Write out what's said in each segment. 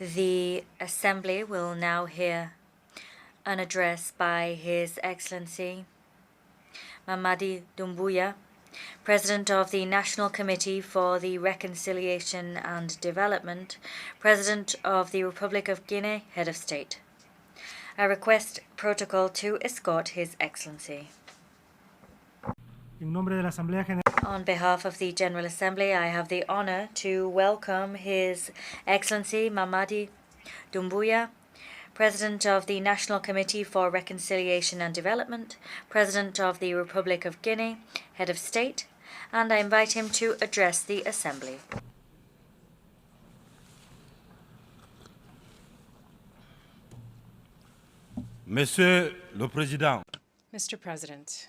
The Assembly will now hear an address by His Excellency Mamadi Doumbouya, President of the National Committee for the Reconciliation and Development, President of the Republic of Guinea, Head of State. I request protocol to escort His Excellency. En nombre de la Asamblea General. On behalf of the General Assembly, I have the honor to welcome His Excellency Mamadi Doumbouya, President of the National Committee for Reconciliation and Development, President of the Republic of Guinea, Head of State, and I invite him to address the Assembly. Monsieur le Président, Mr. President,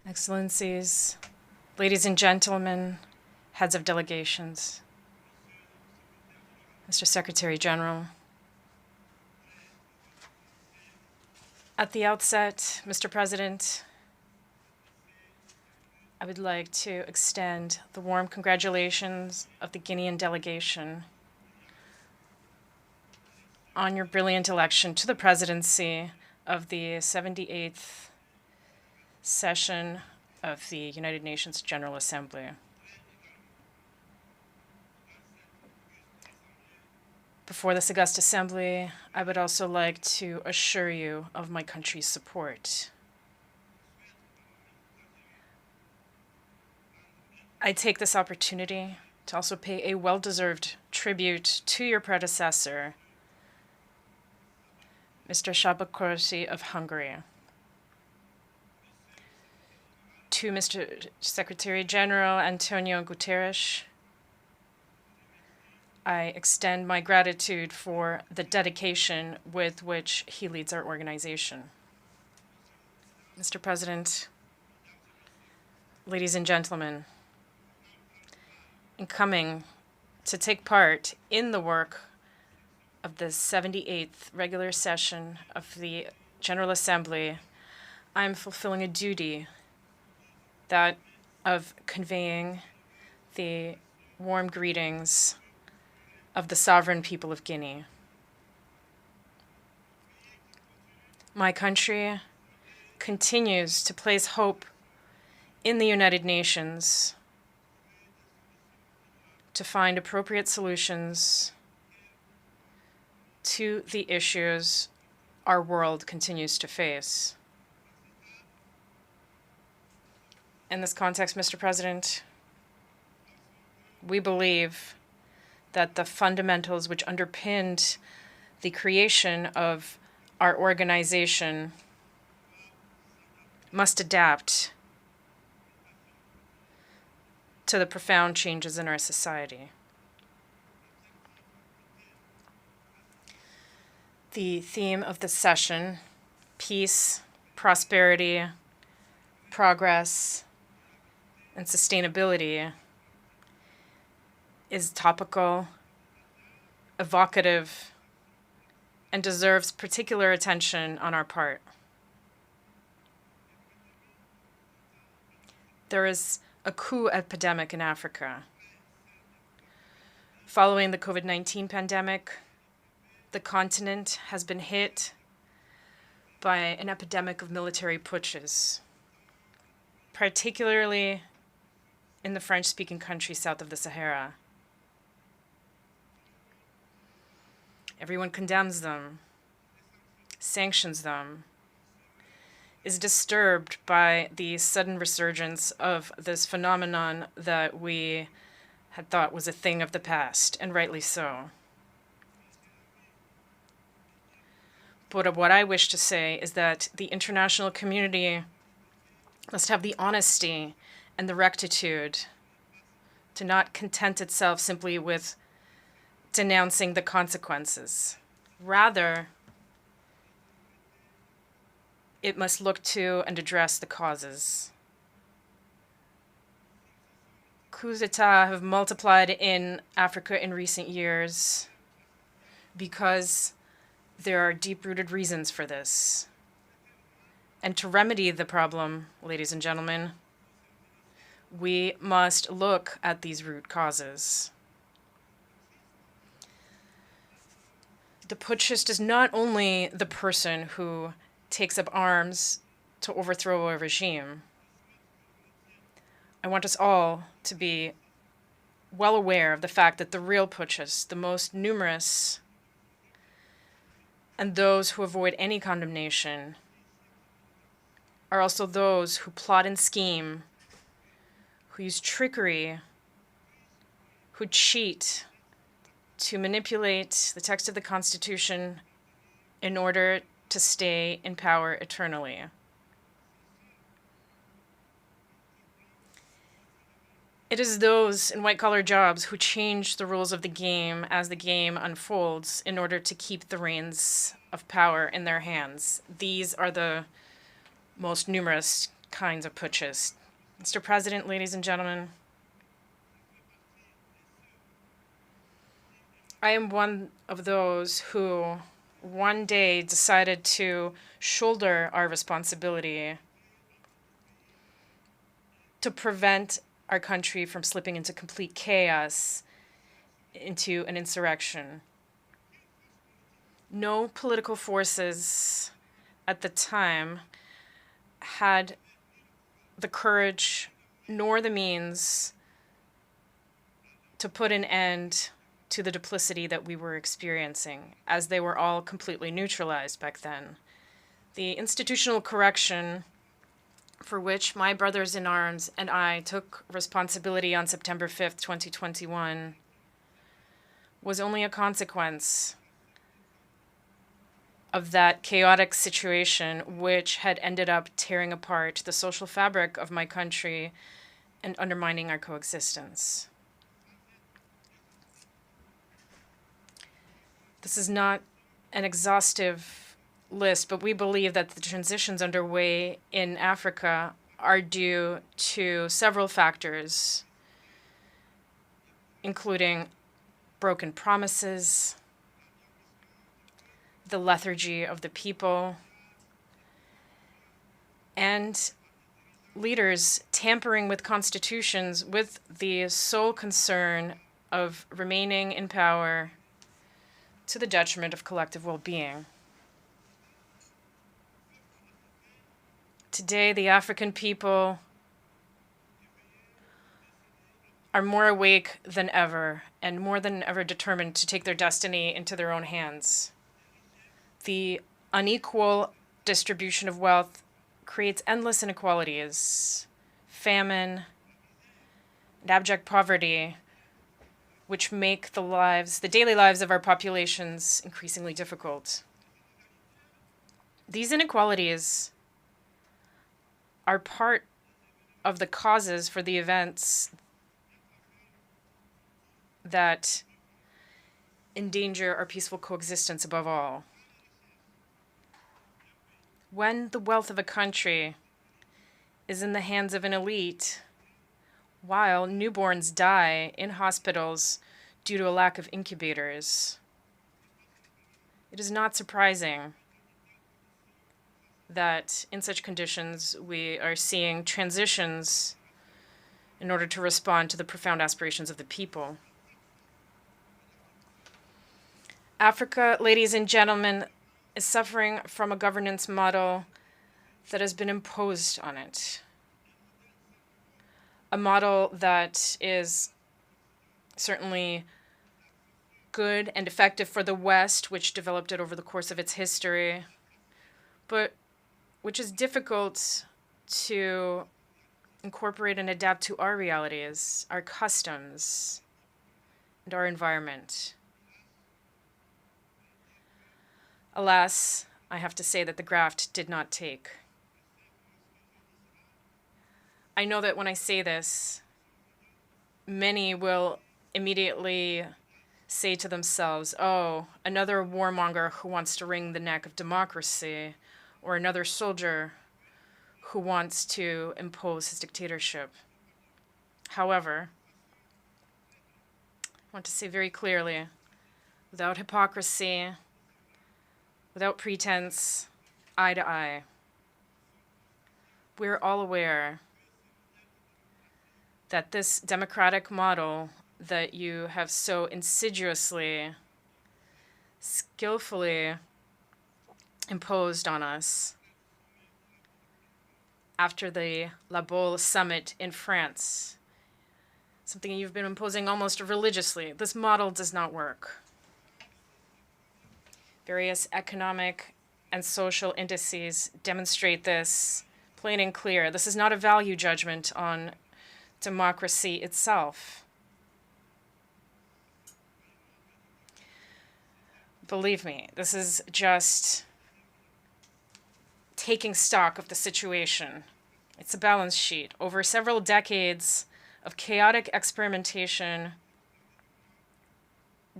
Excellencies, ladies and gentlemen, heads of delegations, Mr. Secretary General. At the outset, Mr. President, I would like to extend the warm congratulations of the Guinean delegation on your brilliant election to the presidency of the 78th session of the United Nations General Assembly. Before this august assembly, I would also like to assure you of my country's support. I take this opportunity to also pay a well-deserved tribute to your predecessor, Mr. Shabakorsi of Hungary. To Mr. Secretary General Antonio Guterres, I extend my gratitude for the dedication with which he leads our organization. Mr. President, ladies and gentlemen, in coming to take part in the work of the 78th regular session of the General Assembly, I'm fulfilling a duty, that of conveying the warm greetings of the sovereign people of Guinea. My country continues to place hope in the United Nations to find appropriate solutions to the issues our world continues to face. In this context, Mr. President, we believe that the fundamentals which underpinned the creation of our organization must adapt to the profound changes in our society. The theme of this session, peace, prosperity, progress, and sustainability, is topical, evocative, and deserves particular attention on our part. There is a coup epidemic in Africa. Following the COVID-19 pandemic, the continent has been hit by an epidemic of military putsches, particularly in the French-speaking countries south of the Sahara. Everyone condemns them, sanctions them, is disturbed by the sudden resurgence of this phenomenon that we had thought was a thing of the past, and rightly so. But what I wish to say is that the international community must have the honesty and the rectitude to not content itself simply with denouncing the consequences. Rather, it must look to and address the causes. Coups d'etat have multiplied in Africa in recent years because there are deep-rooted reasons for this. And to remedy the problem, ladies and gentlemen, we must look at these root causes. the putschist is not only the person who takes up arms to overthrow a regime. I want us all to be well aware of the fact that the real putschists, the most numerous, and those who avoid any condemnation, are also those who plot and scheme, who use trickery, who cheat to manipulate the text of the Constitution in order to stay in power eternally. It is those in white-collar jobs who change the rules of the game as the game unfolds in order to keep the reins of power in their hands. These are the most numerous kinds of putschists. Mr. President, ladies and gentlemen, I am one of those who one day decided to shoulder our responsibility to prevent our country from slipping into complete chaos, into an insurrection. No political forces at the time had the courage nor the means to put an end to the duplicity that we were experiencing, as they were all completely neutralized back then. The institutional correction for which my brothers in arms and I took responsibility on September 5th, 2021, was only a consequence of that chaotic situation which had ended up tearing apart the social fabric of my country and undermining our coexistence. This is not an exhaustive list, but we believe that the transitions underway in Africa are due to several factors, including broken promises, the lethargy of the people, and leaders tampering with constitutions with the sole concern of remaining in power to the detriment of collective well-being. Today, the African people are more awake than ever and more than ever determined to take their destiny into their own hands. The unequal distribution of wealth creates endless inequalities, famine, and abject poverty, which make the daily lives of our populations increasingly difficult. These inequalities are part of the causes for the events that endanger our peaceful coexistence above all. When the wealth of a country is in the hands of an elite, while newborns die in hospitals due to a lack of incubators, it is not surprising that in such conditions we are seeing transitions in order to respond to the profound aspirations of the people. Africa, ladies and gentlemen, is suffering from a governance model that has been imposed on it. A model that is certainly good and effective for the West, which developed it over the course of its history, but which is difficult to incorporate and adapt to our realities, our customs, and our environment. Alas, I have to say that the graft did not take. I know that when I say this, many will immediately say to themselves, oh, another warmonger who wants to wring the neck of democracy, or another soldier who wants to impose his dictatorship. However, I want to say very clearly, without hypocrisy, without pretense, eye to eye, we're all aware that this democratic model that you have so insidiously skillfully imposed on us after the La Baule summit in France. Something you've been imposing almost religiously. This model does not work. Various economic and social indices demonstrate this plain and clear. This is not a value judgment on democracy itself. Believe me, this is just taking stock of the situation. It's a balance sheet. Over several decades of chaotic experimentation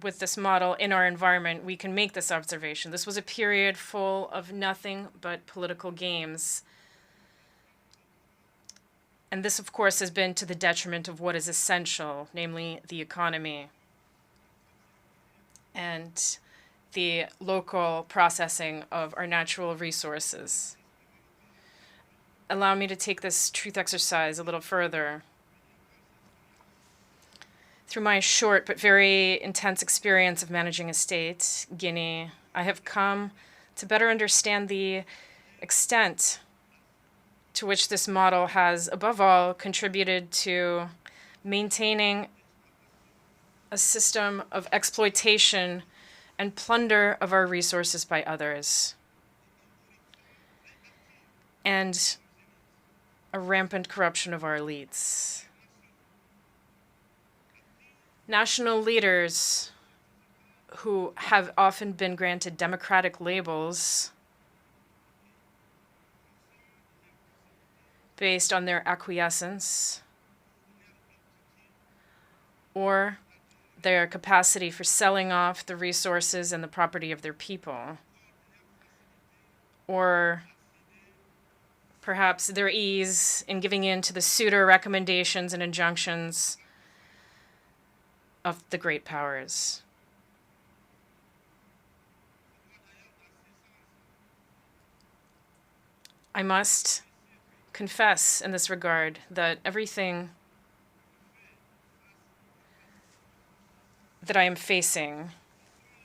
with this model in our environment, we can make this observation. This was a period full of nothing but political games. And this, of course, has been to the detriment of what is essential, namely the economy and the local processing of our natural resources. Allow me to take this truth exercise a little further. Through my short but very intense experience of managing a state, Guinea, I have come to better understand the extent to which this model has, above all, contributed to maintaining a system of exploitation and plunder of our resources by others, and a rampant corruption of our elites. National leaders who have often been granted democratic labels based on their acquiescence or their capacity for selling off the resources and the property of their people, or perhaps their ease in giving in to the pseudo recommendations and injunctions of the great powers. I must confess in this regard that everything that I am facing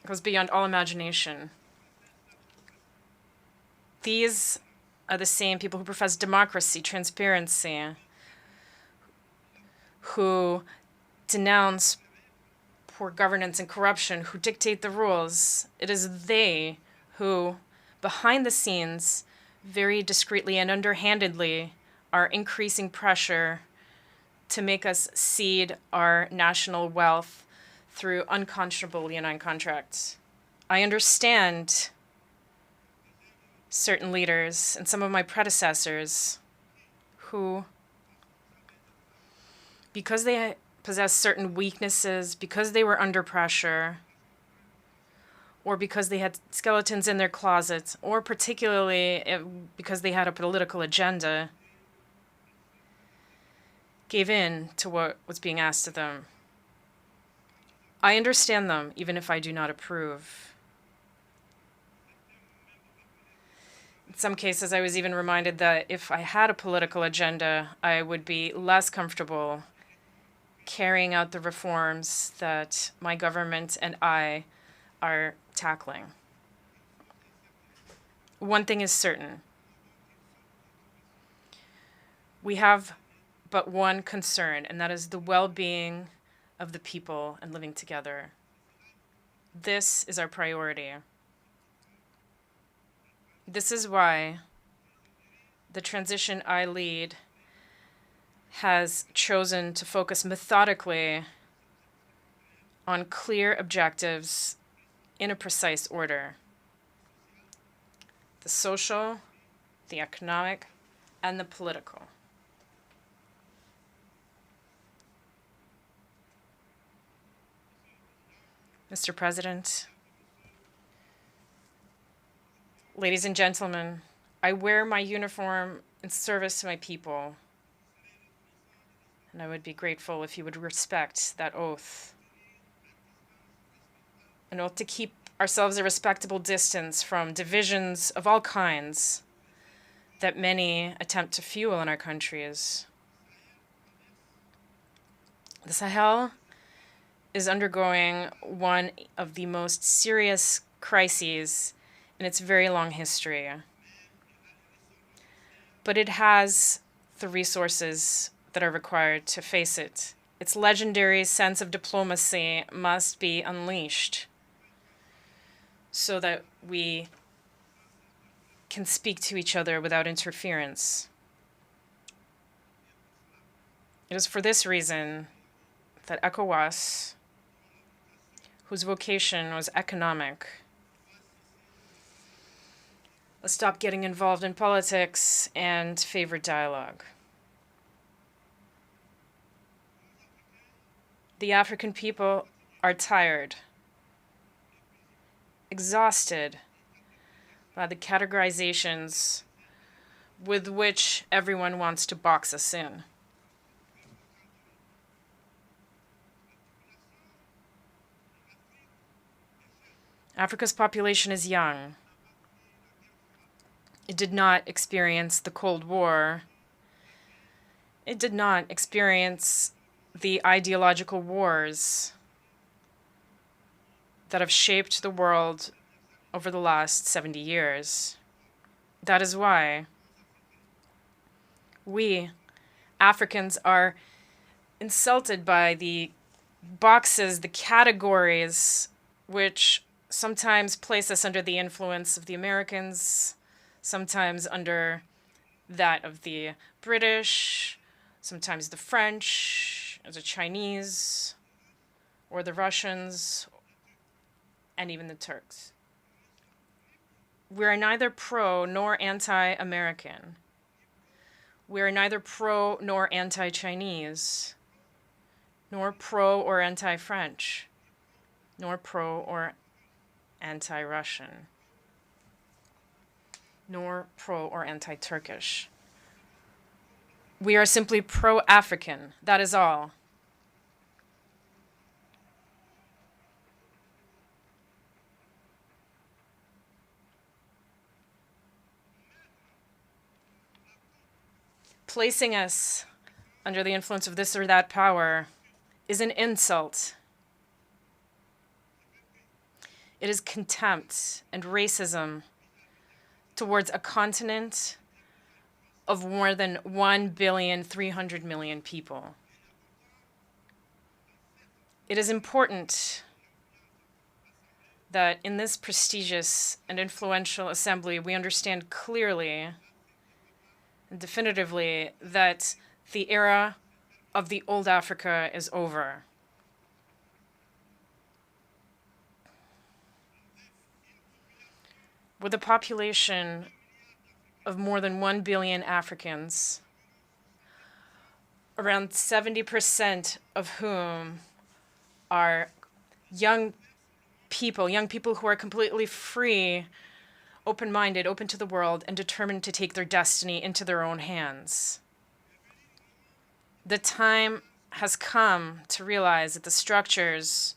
goes beyond all imagination. These are the same people who profess democracy, transparency, who denounce poor governance and corruption, who dictate the rules. It is they who, behind the scenes, very discreetly and underhandedly, are increasing pressure to make us cede our national wealth through unconscionable leonine contracts. I understand certain leaders and some of my predecessors who, because they possess certain weaknesses, because they were under pressure, or because they had skeletons in their closets, or particularly because they had a political agenda, gave in to what was being asked of them. I understand them, even if I do not approve. In some cases, I was even reminded that if I had a political agenda, I would be less comfortable carrying out the reforms that my government and I are tackling. One thing is certain. We have but one concern, and that is the well-being of the people and living together. This is our priority. This is why the transition I lead has chosen to focus methodically on clear objectives in a precise order: the social, the economic, and the political. Mr. President, ladies and gentlemen, I wear my uniform in service to my people, and I would be grateful if you would respect that oath. An oath to keep ourselves a respectable distance from divisions of all kinds that many attempt to fuel in our countries. The Sahel is undergoing one of the most serious crises in its very long history. But it has the resources that are required to face it. Its legendary sense of diplomacy must be unleashed so that we can speak to each other without interference. It is for this reason that ECOWAS, whose vocation was economic, let's stop getting involved in politics and favor dialogue. The African people are tired, exhausted by the categorizations with which everyone wants to box us in. Africa's population is young. It did not experience the Cold War. It did not experience the ideological wars that have shaped the world over the last 70 years. That is why we, Africans, are insulted by the boxes, the categories, which sometimes place us under the influence of the Americans, sometimes under that of the British, sometimes the French, or the Chinese, or the Russians, and even the Turks. We are neither pro nor anti-American. We are neither pro nor anti-Chinese, nor pro or anti-French, nor pro or anti-Russian, nor pro or anti-Turkish. We are simply pro-African, that is all. Placing us under the influence of this or that power is an insult. It is contempt and racism towards a continent of more than 1,300,000,000 people. It is important that in this prestigious and influential assembly, we understand clearly and definitively that the era of the old Africa is over. With a population of more than 1 billion Africans, around 70% of whom are young people who are completely free, open-minded, open to the world, and determined to take their destiny into their own hands. The time has come to realize that the structures,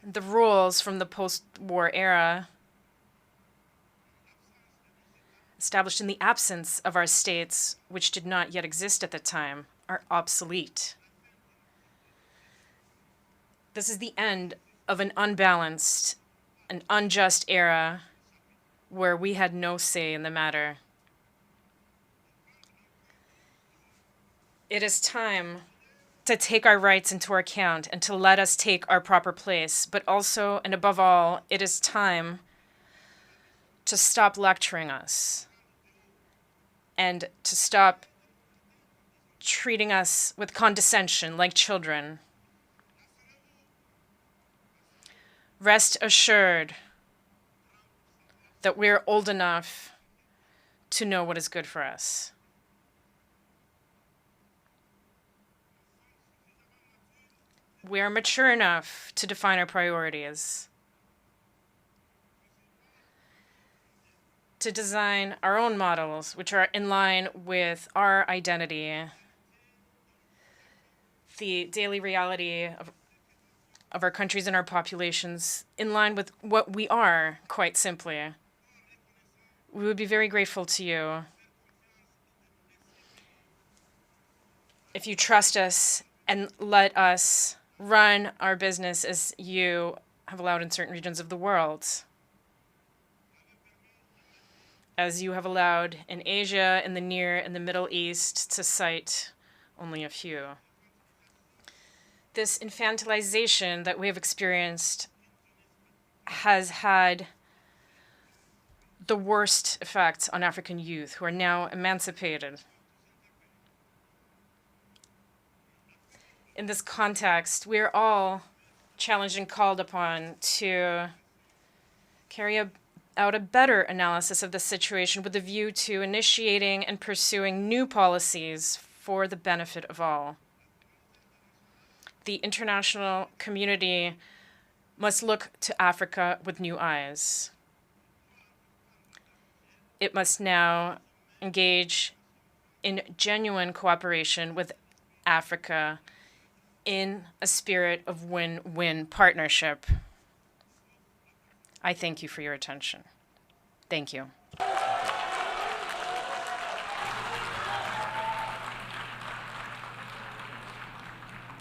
the rules from the post-war era, established in the absence of our states, which did not yet exist at the time, are obsolete. This is the end of an unbalanced and unjust era where we had no say in the matter. It is time to take our rights into account and to let us take our proper place, but also, and above all, it is time to stop lecturing us and to stop treating us with condescension like children. Rest assured that we're old enough to know what is good for us. We are mature enough to define our priorities, to design our own models which are in line with our identity, the daily reality of our countries and our populations, in line with what we are, quite simply. We would be very grateful to you if you trust us and let us run our business as you have allowed in certain regions of the world, as you have allowed in Asia, in the Near and the Middle East, to cite only a few. This infantilization that we have experienced has had the worst effects on African youth who are now emancipated. In this context, we are all challenged and called upon to carry out a better analysis of the situation with a view to initiating and pursuing new policies for the benefit of all. The international community must look to Africa with new eyes. It must now engage in genuine cooperation with Africa in a spirit of win-win partnership. I thank you for your attention. Thank you.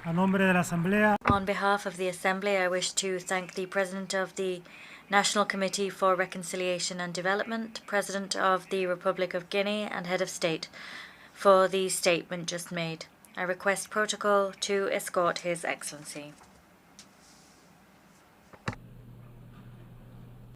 A nombre de la Asamblea, On behalf of the Assembly, I wish to thank the President of the National Committee for Reconciliation and Development, President of the Republic of Guinea, and Head of State for the statement just made. I request protocol to escort His Excellency.